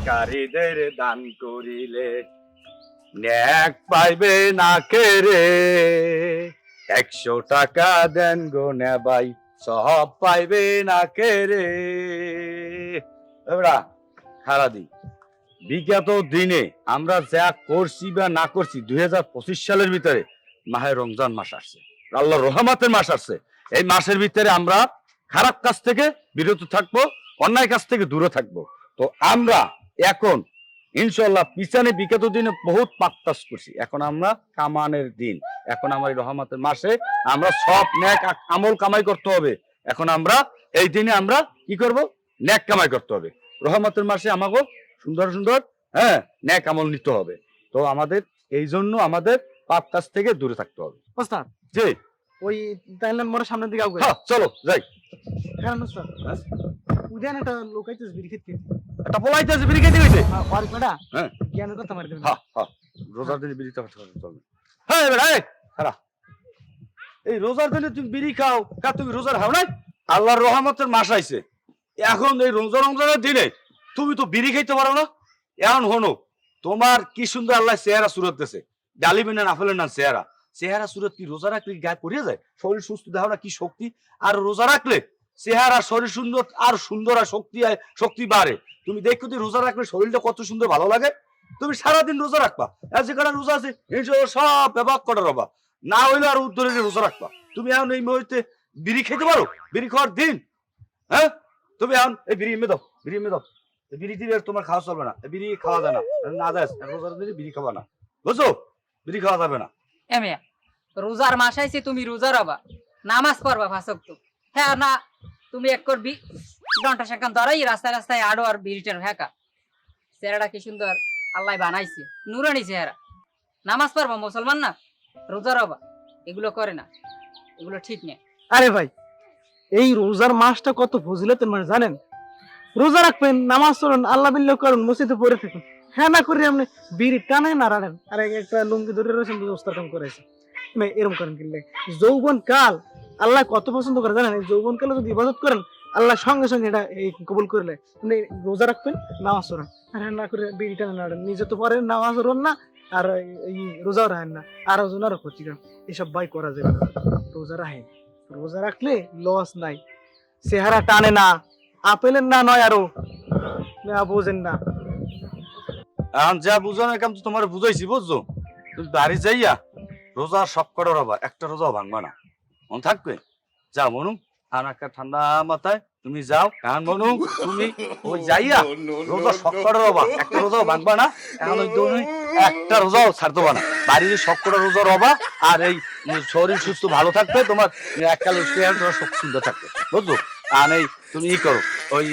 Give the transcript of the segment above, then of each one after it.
ভিখারিদের দান করিলে ন্যাক পাইবে না কে রে। 100 টাকা দেন গো নেবাই সব পাইবে না কে রে। এবারা খারা দি বিগত দিনে আমরা যা করছি বা না করছি 2025 সালের ভিতরে মাহে রমজান মাস আসছে, আল্লাহর রহমতের মাস আসছে। এই মাসের ভিতরে আমরা খারাপ কাজ থেকে বিরত থাকবো, অন্যায় কাজ থেকে দূরে থাকবো। তো আমরা এখন ইনশাল্লাহ পিছনে বিগত দিনে বহুত পাক্তাস করছি, এখন আমরা কামানের দিন, এখন আমার এই রহমতের মাসে আমরা সব ন্যাক আমল কামাই করতে হবে। এখন আমরা এই দিনে আমরা কি করব, ন্যাক কামাই করতে হবে। রহমতের মাসে আমাকে সুন্দর সুন্দর ন্যাক আমল নিতে হবে। তো আমাদের এই জন্য আমাদের পাপ কাজ থেকে দূরে থাকতে হবে। ওস্তাদ জি ওই তাইলে মোরা সামনের দিকে আগে চলো যাই। কারণ ওস্তাদ উদ্যান একটা লোক আইতেছে বিড়ি খেতে একটা বলাইতেছে বিড়ি খেতে হইছে আর কটা হ্যাঁ জ্ঞানের কথা মারি দেবেন। রোজার দিনে বিড়ি খাওয়া চলবে। হ্যাঁ বেটা খারা এই রোজার দিনে তুমি বিড়ি খাও, তুমি রোজার খাও না? আল্লাহর রহমতের মাস আইছে, এখন এই রমজানের দিনে তুমি তো বিড়ি খাইতে পারো না। এখন হনো তোমার কি সুন্দর আল্লাহ চেহারা সুরত দিয়েছে, ডালিমিনা নাফেলের না চেহারা, চেহারা সুরত কি রোজা রাখলে গায়ে পড়িয়ে যায়? শরীর সুস্থ দেখো না কি শক্তি, আর রোজা রাখলে চেহারা শরীর সুন্দর আর সুন্দর আর শক্তি বাড়ে। তুমি দেখো তুই রোজা রাখলে শরীরটা কত সুন্দর ভালো লাগে। তুমি সারাদিন রোজা রাখবা, যে কটা রোজা আছে সব ব্যবহার করা রবা, না হইলে আর উত্তরে রোজা রাখবা। তুমি এখন এই মুহূর্তে বিড়ি খেতে পারো? বিড়ি খাওয়ার দিন, হ্যাঁ তুমি এখন এই বিড়ি এমে দাও, বিড়ি এমে দাও। বিড়ি দিলে তোমার খাওয়া চলবে না, বিড়ি খাওয়া যায় না, না যায় রোজার দিনে বিড়ি খাওয়া না, বুঝছো? বিড়ি খাওয়া যাবে না। এমিয়া রোজার মাস আইছে, তুমি রোজা রাবা, নামাজ পড়বা ফাঁসক তো হ্যাঁ না? তুমি এক করবি ঘন্টা সেখান ধরাই রাস্তায় রাস্তায় আড়ো আর বিড়িটার হ্যাঁ। চেহারাটা কি সুন্দর আল্লাহ বানাইছে, নুরানি চেহারা। নামাজ পড়বা, মুসলমান না? রোজা রাবা, এগুলো করে না, এগুলো ঠিক নেই। আরে ভাই এই রোজার মাসটা কত ফজিলতের মাস জানেন? রোজা রাখবেন, নামাজ পড়েন, আল্লাহ বিল্লাহ করুন, মসজিদে পড়ে থাকুন, হ্যাঁ না করে আপনি বিড়ি টানেন না রানেন আর একটা লুঙ্গি ধরে রয়েছেন ব্যবস্থা কাম করেছে। এরকম করেন কিনলে যৌবন কাল আল্লাহ কত পছন্দ করে জানেন? এই যৌবন কালে যদি ইবাদত করেন আল্লাহ সঙ্গে সঙ্গে এটা এই কবুল করলে। আপনি রোজা রাখবেন, নামাজ পড়েন, আর না করে বিড়ি টানেন না, নিজে তো পড়েন, নামাজ পড়েন না, আর এই রোজাও রাখেন না, আর ওজনেরও ক্ষতি করেন। এসব ভাই করা যাবে না। রোজা রাখেন, রোজা রাখলে লস নাই, চেহারা টানে না, আপেলের না নয় আরো বোঝেন না। এখন যা বুঝো না কাম তো তোমার বুঝাইছি, বুঝছো? তুমি বাড়ি যাইয়া রোজা সব কটা রবা, একটা রোজাও ভাঙবা না, মন থাকবে। যাও মনু, আর একটা ঠান্ডা মাথায় তুমি যাও। এখন মনু তুমি ওই যাইয়া রোজা সব কটা রবা, একটা রোজাও ভাঙবা না। এখন ওই তুমি একটা রোজাও ছাড় দেবা না, বাড়ির সব কটা রোজা রবা। আর এই শরীর সুস্থ ভালো থাকবে, তোমার এককাল শক্তি সুন্দর থাকবে, বুঝছো? আর এই তুমি ই করো, ওই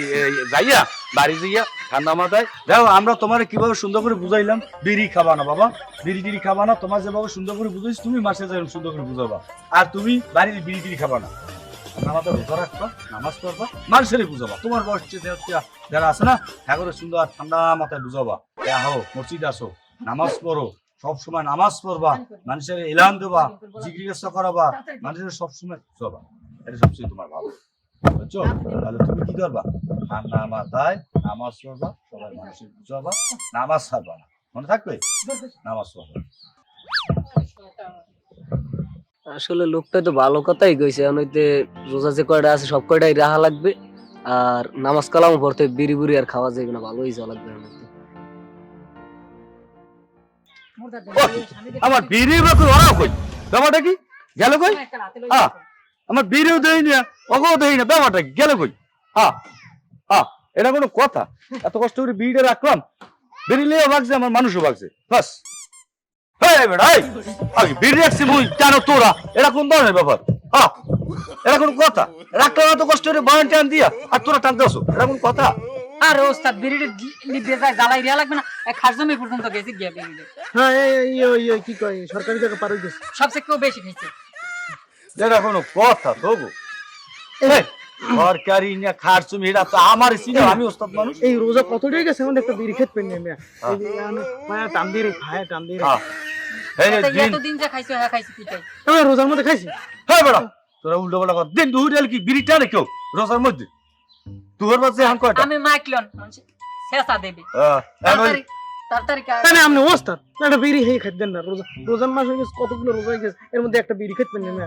যাইয়া বাড়ি যাইয়া ঠান্ডা মাথায় দেখো। আমরা তোমার কিভাবে সুন্দর করে বুঝাইলাম, বিড়ি খাবা না বাবা, বিড়ি টিড়ি খাবা না। তোমার যেভাবে সুন্দর করে বুঝাইছি তুমি মাসে যাই সুন্দর করে বুঝাবা। আর তুমি বাড়ির বিড়ি টিড়ি খাবা না, ঠান্ডা মাথায় রোজা রাখবা, নামাজ পড়বা, মানুষের বুঝাবা। তোমার বয়স যারা আছে না ঠাকুরের সুন্দর ঠান্ডা মাথায় বুঝাবা। হো মসজিদ আসো, নামাজ পড়ো, সবসময় নামাজ পড়বা, মানুষের এলান দেবা, জিজ্ঞাসা করাবা, মানুষের সবসময় বুঝাবা। এটা সবচেয়ে তোমার ভালো, বুঝছো? তাহলে তুমি কি করবা? ঠান্ডা মাথায় নামাজ পড়বা, সবাই মানুষের বুঝাবা, নামাজ ছাড়বা না, মনে থাকবে? নামাজ পড়বা। আসলে লোকটা তো ভালো কথাই কইছে, হইতে রোজা যে কয়টা আছে সব কয়টাই রাখা লাগবে, আর নামাজ কালাম পড়তে বিড়ি বুড়ি আর খাওয়া যাবে না, ভালোই যাওয়া লাগবে। আমার বিড়ি কই ব্যাপারটা কি গেল কই? আমার বিড়িও দেই না, অগও দেই না, ব্যাপারটা কি গেল কই? এটা কোনো কথা? এত কষ্ট করে বিড়িটা রাখলাম, বিড়ি লিয়েও ভাগছে, আমার মানুষও ভাগছে, বাস। বিড়ি রাখছি মুই কেন তোরা? এটা কোন ধরনের ব্যাপার? এটা কোন কথা? রাখলাম এত কষ্ট করে বাগান টান দিয়া, আর তোরা টানতে আসো, এটা কোন কথা? আর ওস্তাদ বিড়িটা নিতে যায়, জ্বালাই দেয়া লাগবে না? খাস জমি পর্যন্ত গেছে গিয়া বিড়িটা। হ্যাঁ কি কয় সরকারি জায়গা পার হয়ে গেছে, সবচেয়ে কেউ বেশি খাইছে। এটা কোনো কথা তবু? সরকারি না খাস জমি, এটা তো আমার চিনি, আমি ওস্তাদ মানুষ। এই রোজা কতটাই গেছে মানে একটা বিড়ি খেত পেন নেই, টান দিয়ে খায়, টান দিয়ে এতদিন যা খাইছো হ্যাঁ খাইছি পিটাই রোজার মধ্যে খাইছি। হ্যাঁ বেড়া তোরা উল্টো পাল্টা কথা দিন দুই কি বিড়ি টানে কেউ রোজার মধ্যে? তোর বাচ্চা হান কয়টা? আমি মাইকলন শেষা দেবে এখন তাড়াতাড়ি তাড়াতাড়ি তাই না আপনি ওস্তাদ একটা বিড়ি খেয়ে খাইতেন না রোজার মাস হয়ে গেছে কতগুলো রোজা হয়ে গেছে এর মধ্যে একটা বিড়ি খাইতেন না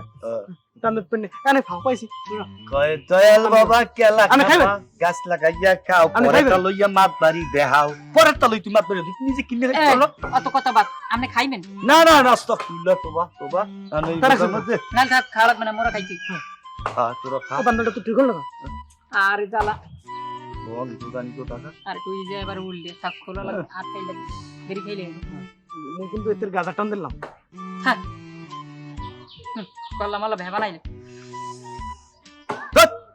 টান পেন এনে ফাও পাইছি কয় দয়াল বাবা কেলা আমি খাইবেন? খাবা, গাছ লাগাইয়া খাও আমি পরে খাইবেন? তা লইয়া মাত বাড়ি দেখাও পরে তা লই তুমি মাত বাড়ি তুমি নিজে কিনে খাইতে পারো? অত কথা বাদ আপনি খাইবেন না না না আস্তাগফিরুল্লাহ তোবা আমি এই তারা রোজার খাবে। মধ্যে না থাক খাওয়া লাগবে না মোরা খাইছি তোরা খা বান্দাটা তো ঠিক হলো না আর জ্বালা বল দুদানি তো টাকা আর তুই যে এবার উঠলে থাক খোলা লাগবে আর খাইলে বেরি খাইলে মুই কিন্তু এর গাজা টান দিলাম হ্যাঁ কল্লা মালা ভেবা নাইলে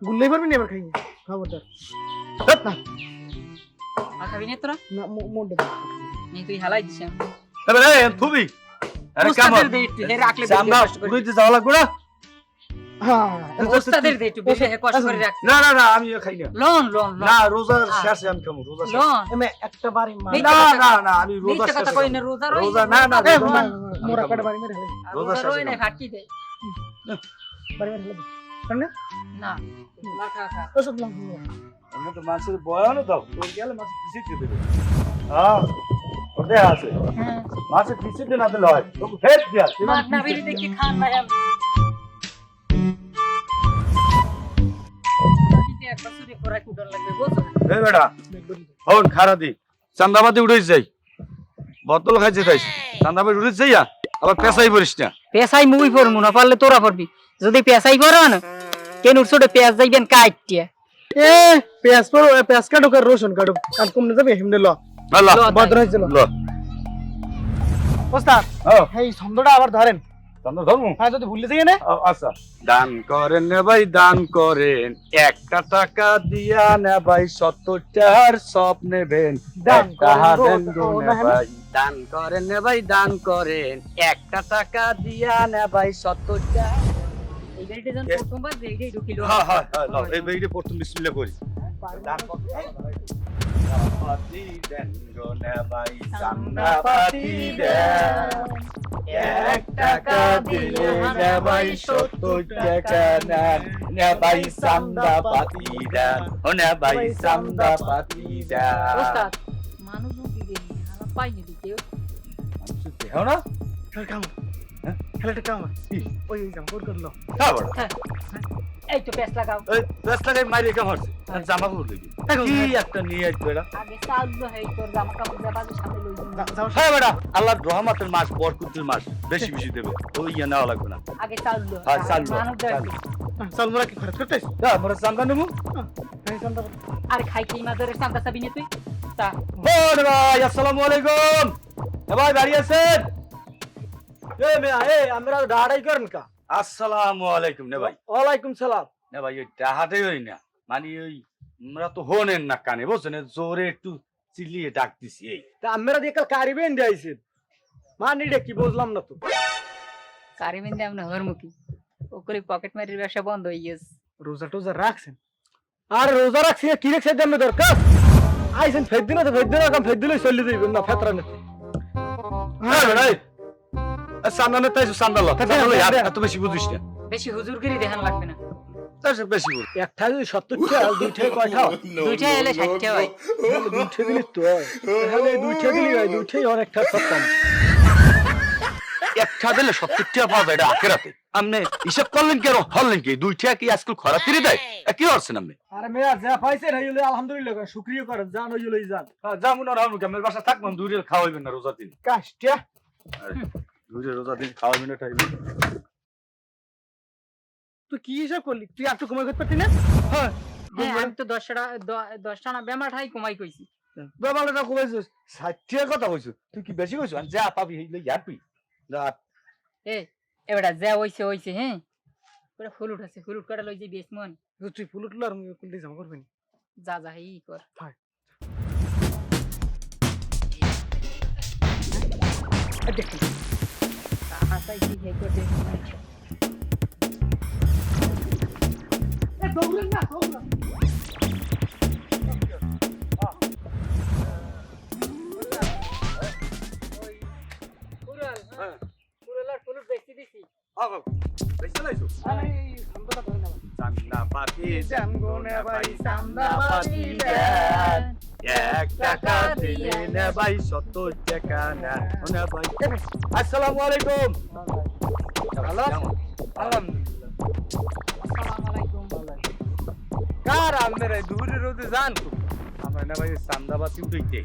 গুল্লাই পারবি না এবার খাই খবরদার আর খাবি না তোরা না মোন্ডে নেই তুই হালাই দিস এবারে থুবি আরে কাম ওস্তাদের দে একটু হে রাখলে বেশি আমরা কষ্ট করে পুরোইতে যাওয়া লাগবে না হ্যাঁ ওস্তাদের দে একটু বেশি হে কষ্ট করে রাখ না না না আমি খাই না লোন লোন না রোজার শেষে আমি খাবো রোজা শেষে। লোন এমে একটা বাড়ি মা নেই। না না না আমি রোজা মিথ্যা কথা শেষে কই খাবো। না রোজা রোজা না না এ রোজা না। মোরা কাটা বাড়ি মেরে রোজা রোজা শেষে রই না খাবো। ফাটকি দে বাড়ি মেরে সামনে না না খা খা ওসব লাম আমি তো মানুষের বয়ানো দাও তোর গেলে মাছ পিছিয়ে দেবে হ্যাঁ ওতে আছে হ্যাঁ মাছের পিছিয়ে না দিলে হয় তো হেড দিয়া মাছ না বেরি দেখি খান না এম একবার সুরে করাই কুডন লাগবে বুঝছো এই বেটা হন খারা দি চান্দাবাদি উড়ে যাই বোতল খাইছে তাই চান্দাবাদি উড়ে যাইয়া আবার পেছাই পড়িস না পেশাই মুই পড়মু না পারলে তোরা পড়বি যদি পেশাই করো না কেন উঠছোটে পেঁয়াজ যাইবেন কাইটিয়া এ পেঁয়াজ পড়ো পেঁয়াজ কাটো আর রসুন কাটো আর কমনে যাবে হিমনে ল আল্লাহ ল। বদর হয়েছিল ল ওস্তাদ ও এই ছন্দটা আবার ধরেন চান্দা ধর্ম হ্যাঁ যদি ভুলে যাই না আচ্ছা দান করেন নে ভাই দান করেন একটা টাকা দিয়া নে ভাই 70টার সব নেবেন দান টাকা করেন, দেন ও, গো না নে হলে? ভাই দান করেন নে ভাই দান করেন একটা টাকা দিয়া নে ভাই 70টা এই গাড়িটা যখন প্রথমবার এইটাই ঢুকিল হ্যাঁ হ্যাঁ হ্যাঁ লাও, এই বেইরে প্রথম বিসমিল্লাহ করি পাতি দেন গো নে ভাই চান্দা পাতি দেন এক টাকা দিলে নে ভাই 70 টাকা নেন নে ভাই চান্দা পাতি দেন ও নে ভাই চান্দা পাতি দেন ওস্তাদ মানুষ দিবে না পাইনি দিকে দেখো না খেলা কাম হ্যাঁ? খেলাটা কাম ওই কাম করলো খাবার এই তো পেঁয়াজ লাগাও এই রাস্তায় মাইরে কাম হচ্ছে আর জামা কাপড় দেখি কি একটা নিয়ে আসবে এটা আগে চাললো হেই তোর জামা কাপড় জাবাজের সামনে লই দিন হ্যাঁ বেটা আল্লাহর রহমতের মাস বরকতের মাস বেশি বেশি দেবে ওই ইয়া নেওয়া লাগবে না আগে চাললো হ্যাঁ, চাললো, মানুষ দেখবে চল মোরা কি খরচ করতেছ না আমরা চান্দা নেবো হ্যাঁ চান্দা আরে খাই খেই মাদরের চান্দা চাবি নে তুই তা ও ভাই আসসালামু আলাইকুম এ ভাই বাড়ি আছেন এ মিয়া এ আমরা ডাড়াই করেন কা আসসালামু আলাইকুম নে ভাই ওয়ালাইকুম সালাম না ভাই ওই টাহাটাই হই না মানে ওই আমরা তো হনেন না কানে বুঝছেন জোরে একটু চিল্লিয়ে ডাক দিছি এই তা আমরা দিয়ে কাল কারিবেন দিয়েছেন মানি রে কি বুঝলাম না তো কারিমেন দে আমরা হরমুখী ওকরে পকেট মারির ব্যবসা বন্ধ হয়ে গেছে রোজা টোজা রাখছেন আর রোজা রাখছি কি রেখে দেন দরকার আইছেন ফেদ দিন তো ফেদ দিন কাম ফেদ দিলে চলে যাইবেন না ফেতরা না হ্যাঁ ভাই সান্না না তাই সান্না লো সান্না লো এত বেশি বুঝিস না বেশি হুজুরগিরি দেখান লাগবে না তার বেশি বুঝ একটা যদি 70 টা দুইটা কয়টা দুইটা এলে 60 টাকা হয় দুইটা দিলি তো তাহলে দুইটা দিলি ভাই দুইটাই অনেকটা সস্তাম একটা দিলে 70 টাকা পাওয়া যায় এটা আখেরাতে আপনি হিসাব করলেন কেন হলেন কি দুইটা কি আজকাল খরা তিরে দেয় কি করছেন আপনি আরে মেয়া যা পাইছেন হইলে আলহামদুলিল্লাহ শুকরিয়া করেন জান হইলেই জান যেমন আর আমি আমার বাসা থাকবেন দূরে খাওয়াইবেন না রোজা দিন কাশটা দূরে রোজা দিন খাওয়াইবেন না টাইম তুই কি হিসাব করলি তুই আর তো কমাই করতে পারতি না হ্যাঁ হ্যাঁ আমি তো 10টা না বেমাঠাই কমাই কইছি বেমালটা কমাইছিস 60 টাকা কথা কইছিস তুই কি বেশি কইছিস যা পাবি হইলে ইয়ার তুই যা এ এবারে যা হইছে হ্যাঁ পুরো ফুল উঠাছে ফুল কাটা লই যাই বেসমন তুই ফুলুটলো আর কুলতে জমা করবি যা যা এই কর দেখ হাসাই কি হে করে দেখ এ দৌড়েন না দৌড় ফুল বেশি দিছি আগো বেশি লাইছো আরে সম্পদটা ধরে না চান্দা পাতি জানগো না ভাই চান্দা পাতি দেন এক টাকা দিলে না ভাই 70 টাকা না না ভাই। আসসালামু আলাইকুম। ভালো আছেন? আলহামদুলিল্লাহ। আসসালামু আলাইকুম। কার আমের এই দূরে রোদে যান খুব? আমরা না ভাই চান্দাবাসি উঠাইতে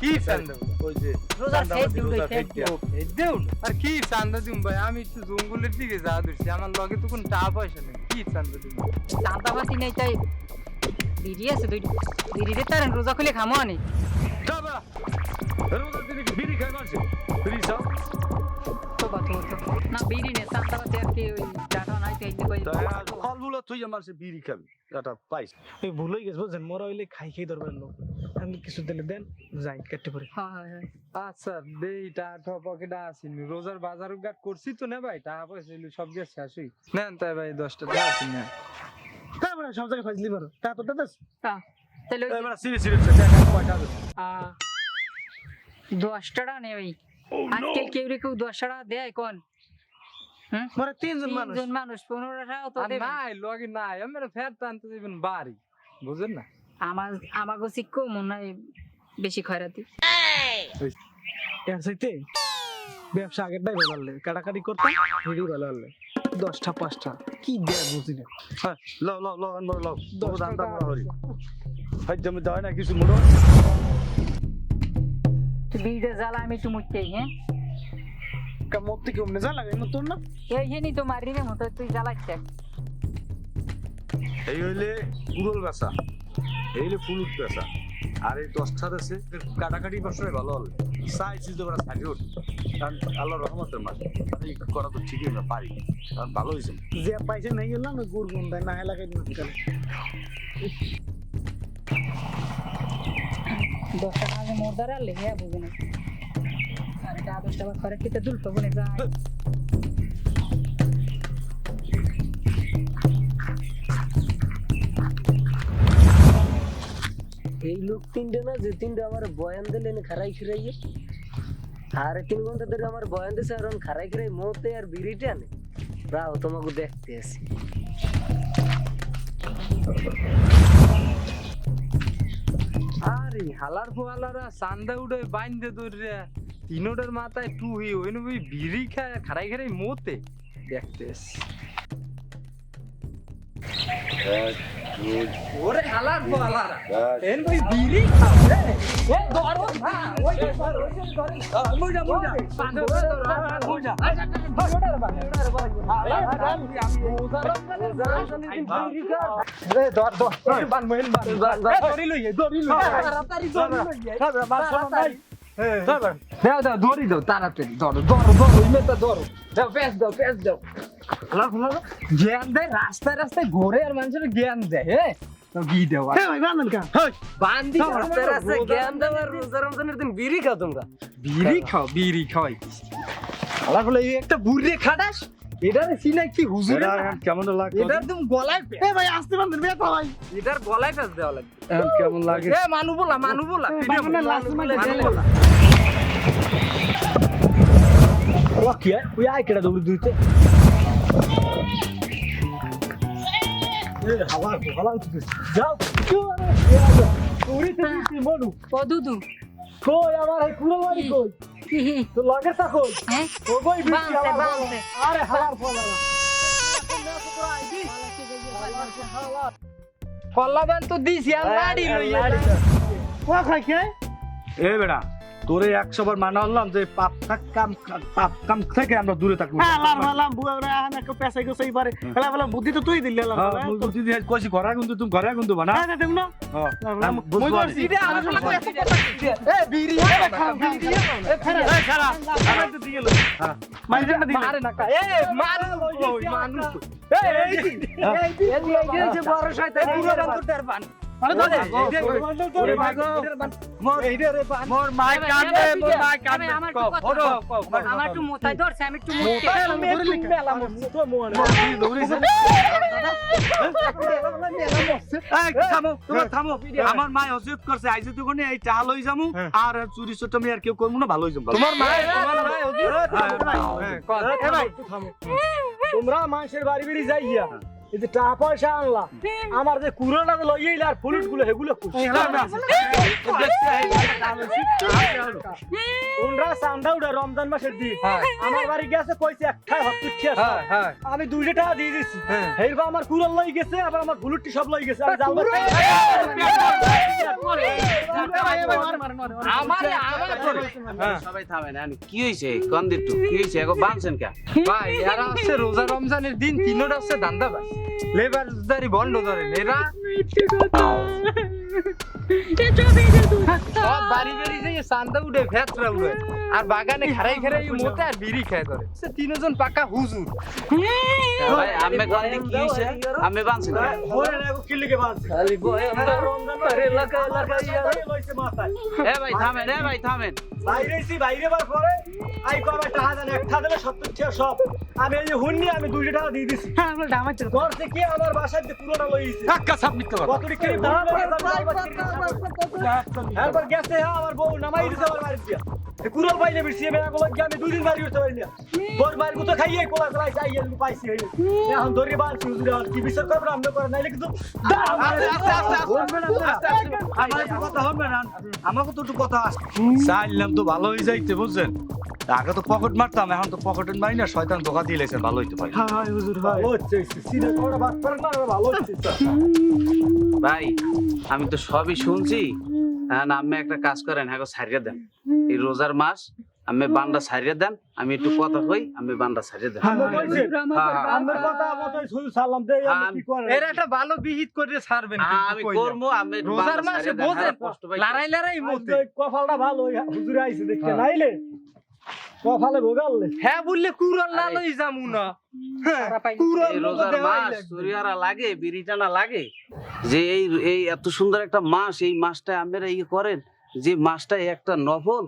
কি চান্দা? ওই যে রোজার খেত চান্দাবাসি, দিউডাই রোজার খেত খেত দিউ। এই দেউল আর কি চান্দা দিম ভাই? আমি একটু জঙ্গলের দিকে যা ধরছি, আমার লগে তো কোনো টাকা পয়সা নেই। কি চান্দা দিম? চাঁদাবাতি নেই তাই বিড়ি আছে দুইটা। বিড়িতে তার রোজা খুলে খামো আনি। যাবা রোজার দিনে কি বিড়ি খাই মারছে বিড়ি খাও তোবা তো না বিড়ি নে চাঁদাবাতি আর কি ওই টাকা নাই তাই কই। ফলগুলো তুই আমার সে বিড়ি খাবি এটা পাইস এই ভুল হয়ে গেছে বুঝছেন, মোরা হইলে খাই খাই দরবার লোক। আমি কিছু দিলে দেন, যাই কেটে পড়ি। হ্যাঁ হ্যাঁ হ্যাঁ। আচ্ছা দেই টাকা পকেটে আসিনি, রোজার বাজার ঘাট করছি তো না ভাই, টাকা পয়সা এগুলো সব গেছে শেষই। নেন তাই ভাই 10টা টাকা আসি না। তারপরে সব জায়গায় ফাজলি মারো, তা তো দাদাস। হ্যাঁ তাহলে ওই যে, এবার সিরিয়াস সিরিয়াস টাকা কয়টা আছে 10 টাকা নে ভাই। আজকাল কেউ রে কেউ 10 টাকা দেয় কোন? মোরা তিনজন মানুষ। তিনজন মানুষ 15 টাকা তো আর দেবে। নাই লগে নাই, আমার ফের টানতে দিবেন বাড়ি, বুঝেন না? আমাগো শিক্ষো মনে হয় বেশি খয়রাতি। এর সাথে ব্যবসা আগেরটাই ভালো হলে কাটাকাটি করতাম, ভিডিও ভালো হলে 10টা 5টা কি দেয় বুঝি না। ল ল ল আনবার ল 10 দাম দাম টাকা হরি হাই জমি দাও না কিছু মোড়ো তুই বিড়িতে জ্বালা আমি একটু মুচ্ছাই হ্যাঁ। মরতে কেমন যা লাগে তোর না। এই জন্যই তো মারি রে মতো তুই জ্বালাচ্ছে। এই হইলে কুড়ল বেচা এই হইলে ফুলুট বেচা আর এই 10টার আছে কাটাকাটি বছরে ভালো হলে চাইছি যে ওরা থাকি উঠ কারণ আল্লাহর রহমতের মাস আমি করা তো ঠিকই না পারি কারণ ভালো হয়েছে যে পাইছে নাই গেল না গুড় গুন্ডায় না এলাকায় দিন কালে। 10 টাকা আগে মোর দ্বারা লে হ্যাঁ বুঝে না। আর এটা 10 টাকা করে খেতে দুলটো বলে যায়। এই লোক তিনটে না যে তিনটে আমার বয়ান দিলে খারাই খিরাইয়ে, সাড়ে 3 ঘন্টা ধরে আমার বয়ান দিছে আর খারাই খিরাই মতে আর বিড়িটা আনে। রাও তোমাকে দেখতে আসি। আরে হালার ফোয়ালারা চান্দা উড়ে বাইন্দে ধরে তিনোটার মাথায় টুহি ওই নবি বিড়ি খায় খারাই খারাই মতে দেখতে আসি। ওরে হালার ফোয়ালারা এন ভাই বিড়ি খাও রে এ ধরো না ওই ধরো মুজা মুজা পাঁচো ধরো মুজা রে ধর ধর বান মহিন বান ধরি লইয়ে তাড়াতাড়ি ধরি লইয়ে দাও দাও ধরি দাও তাড়াতাড়ি ধরো ধরো ধরো ইমেটা ধরো দাও পেস দাও জ্ঞান দেয় রাস্তায় রাস্তায় ঘোরে আর মানুষের জ্ঞান দেয় হ্যাঁ তো ঘি দেওয়া হ্যাঁ ভাই বান্ধন কা বান্দি রাস্তায় রাস্তায় জ্ঞান দেওয়ার রোজা রমজানের দিন বিড়ি খাও তোমরা। বিড়ি খাওয়াই আলা বলে এই একটা বুড়ে খাটাস এটারে সিনাই কি হুজুর কেমন লাগে এটার তুমি গলায় এ ভাই আসতে বান্ধন বিয়া তো ভাই। এটার গলায় পেঁচ দেওয়া লাগবে কেমন লাগে এ মানু বলা বান্ধনের লাস্ট মানে জেলে বলা। ও কি ওই আই কেডা দৌড় দিতে এ হাওয়া উঠছে যাও উড়িতে দিছি মনু কদুদু কই আমার এই পুরো বাড়ি কই তো লাগে তা কই হ্যাঁ ও কই বিছি বাঁধছে, আমার বাঁধছে। আরে হালার ফলা কল্লাবান তো দিছি আর লাড়ি লইয়া ও খাই কে এ বেড়া তোরে 100 বার মানা হলাম যে পাপ কাম থেকে আমরা দূরে থাকবো হালার ফলা বুয়া রে আনা কো পেছাই গো সেই পারে ফলা ফলা বুদ্ধি তো তুই দিলি হালার ফলা মুই বুদ্ধি দিয়ে কইছি ঘরে কিন্তু তুমি ঘরে কিন্তু বানা না দেব না বুঝবো এটা আমার লাগবে এত কথা এ বিড়ি বিড়ি এ খারাপ আমার তো দিয়ে লই মারি না দিলে মারে না এ মার ওই মানুষ এই যে বড় শয়তান পুরো বান্দর তার বান আরে ওরে ভাগো মোর মাই কান্দে মোর মাই কান্দে। আমার একটু কথা ওরো আমার একটু মোতায় ধরছে আমি একটু মুছতে থামো আমার মা অসিয়ত করছে আইছে তো কোনে এই টাকা লই যামু আর চুরি চটমি আর কেউ করমু না ভালো হই যাম তোমার মা হুজুর এ ভাই তোমরা মানুষের বাড়ি বাড়ি যাইয়া এই যে টাকা পয়সা আনলা আমার যে কুড়াটা লইয়ে আর ফুলুট গুলো সেগুলো ওনরা চান্দা উঠা রমজান মাসের দিন আমার বাড়ি গেছে কইছে একটা হত্তুচ্ছি আমি 200 টাকা দিয়ে দিছি এইবার আমার কুড়াল লই গেছে আবার আমার ফুলুটটি সব লই গেছে আমি জালবা সবাই থামেন কি হয়েছে কোন দিকটু কি হয়েছে এখন বাঁধছেন কে ভাই এরা হচ্ছে রোজা রমজানের দিন তিনটা হচ্ছে দান্দা ভাই লেবারদারি বন্ধ ধরেন এরা সব বাড়ি বাড়ি যে চান্দা উঠে ভেতরা উঠে আর বাগানে খারাই খারাই মতে আর বিড়ি খায় ধরে সে তিনজন পাকা হুজুর ভাই আমি কোন দিক কি হয়েছে আমি বাঁধছেন কে খালি বয়ান দাও রমজান আর এলাকা এ ভাই থামেন বাইরে বার পরে আই কবে টাকা দেন একটা দিলে 70 টাকা সব আমি এই যে হুন্নি আমি 200 টাকা দিয়ে দিছি আমরা ডামাইতে করতে কি আমার বাসায় যে পুরোটা লইছে টাকা সাবমিট কর কত টাকা দাম এরপর গেছে আমার বউ নামাই দিছে আমার বাড়ি দিয়া কুড়াল পাইলে বিরছি আমি আগলা গিয়ে আমি 2 দিন বাড়ি উঠতে পারি না তোর বাড়ি তো খাইয়ে কোলা কোলা চাইয়ে পাইছি এখন ধরে বাড়ছি হুজুর কি বিচার করব আমরা করে নাইলে কিন্তু আমার একটু কথা হবে না আমাকে তো একটু কথা আছে চাইলাম তো ভালো হয়ে যাইতে বুঝছেন আগে তো পকেট মারতাম এখন তো পকেট মারি না শয়তান ধোকা দিয়ে লেছেন ভালো হইতে পারে হ্যাঁ হ্যাঁ হুজুর ভালো হচ্ছে সিনে করে বাত করেন না ভালো হচ্ছে ভাই আমি তো সবই শুনছি না আমি একটা কাজ করেন হ্যাঁ ছাড়িয়ে দেন এই রোজার মাস আমি বান্ডা ছাড়িয়ে দেন আমি একটু কথা কই আমি বান্ডা ছাড়িয়ে দেন আমার কথা মতই শুধু সালাম দেই আমি কি করে এর একটা ভালো বিহিত করে ছাড়বেন আমি করবো আমি রোজার মাসে বোঝেন কষ্ট পাই লড়াই লড়াই মতে কপালটা ভালো হুজুর আইছে দেখতে নাইলে কপালে ভোগাললে হ্যাঁ বললে কুরআন না লই যামু না কুরআন এই রোজার মাস সূর্যারা লাগে বিড়ি টানা লাগে যে এই এত সুন্দর একটা মাস এই মাসটায় আপনারা ইয়ে করেন যে মাসটায় একটা নফল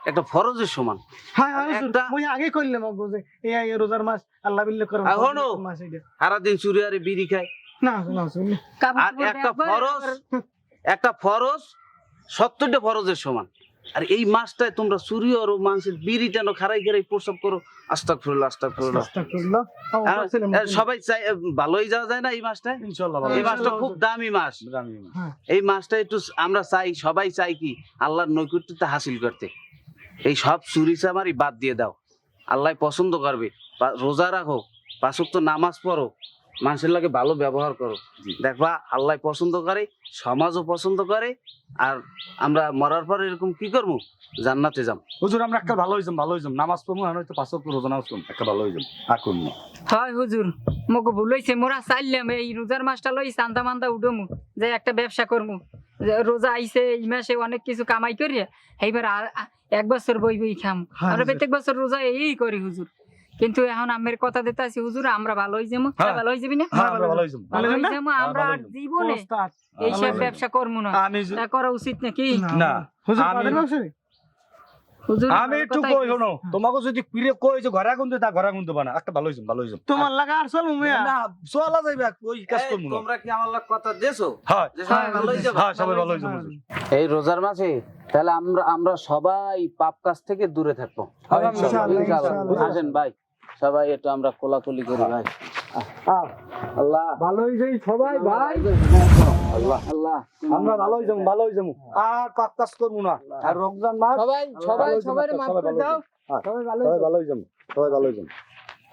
একটা ফরজের সমান হ্যাঁ হ্যাঁ হুজুর একটা- মই আগে কইলাম বুঝে এই রোজার মাস আল্লাহ বিল্লাহ করে এখনো? মাস এটা সারাদিন সূর্যারে বিড়ি খায় না না শুনি আর একটা ফরজ 70টা ফরজের সমান আর এই মাসটায় তোমরা সূর্য আর মানুষের বিড়ি টানো খারাই খারাই প্রস্তাব করো আস্তাগফিরুল্লাহ আস্তাগফিরুল্লাহ সবাই চাই ভালোই যাওয়া যায় না এই মাসটায় ইনশাআল্লাহ ভালো এই মাসটা খুব দামি মাস এই মাসটা একটু আমরা চাই সবাই চাই কি আল্লাহর নৈকট্যতা হাসিল করতে এই সব চুরি চামারি বাদ দিয়ে দাও আল্লাহ পছন্দ করবে রোজা রাখো 5 ওয়াক্ত নামাজ পড়ো মানুষের লাগে ভালো ব্যবহার করো দেখবা আল্লাহ পছন্দ করে সমাজও পছন্দ করে আর আমরা মরার পর এরকম কি করবো জান্নাতে যাম হুজুর আমরা একটা ভালো হইজাম নামাজ পড়বো আর হয়তো 5 ওয়াক্ত রোজা নামাজ পড়বো একটা ভালো হইজাম আর করব না হয় হুজুর মগো ভুল হইছে মোরা চাইলাম এই রোজার মাসটা লই চান্দা মান্দা উঠমু যে একটা ব্যবসা করমু যে রোজা আইছে এই মাসে অনেক কিছু কামাই করি এইবার 1 বছর বই খাম আমরা প্রত্যেক বছর রোজা এই করি হুজুর কিন্তু এখন আমের কথা দিতে আছি হুজুর আমরা ভালো হই যাবো ভালো হই যাবি না হ্যাঁ আমরা ভালো হইজাম ভালো হই যাবো আমরা আর জীবনে এইসব ব্যবসা করবো না আমি তা করা উচিত নাকি না হুজুর আমি- পাদের ব্যবসা হুজুর আমি একটু কথাই কই শোনো তোমাকে যদি পিরে কই যে ঘরে আগুন তা ঘরে আগুন দেবা না একটা ভালো হইজাম তোমার লাগা আর চল মুমিয়া না সোয়ালা যাইবে ওই কাজ করব না তোমরা কি আমার লাগে কথা দেছো হ্যাঁ যে সবাই ভালো হয়ে যাবে হ্যাঁ সবাই ভালো হইজাম হুজুর এই রোজার মাসে তাহলে আমরা সবাই পাপ কাজ থেকে দূরে থাকবো ইনশাআল্লাহ। আসেন ভাই সবাই একটু আমরা কোলাকুলি করি ভাই আল্লাহ ভালো হই যাই সবাই ভাই আল্লাহ আল্লাহ আমরা ভালো হইজাম আর পাপ কাজ করব না আর রমজান মাস সবাই মাফ করে দাও সবাই ভালো হইজাম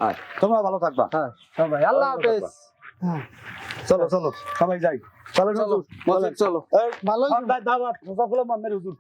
হ্যাঁ তোমরা ভালো থাকবা সবাই আল্লাহ হাফেজ চলো সবাই যাই চলো চলো মসজিদ চলো ভালো দাওয়াত মুসাফির মামের হুজুর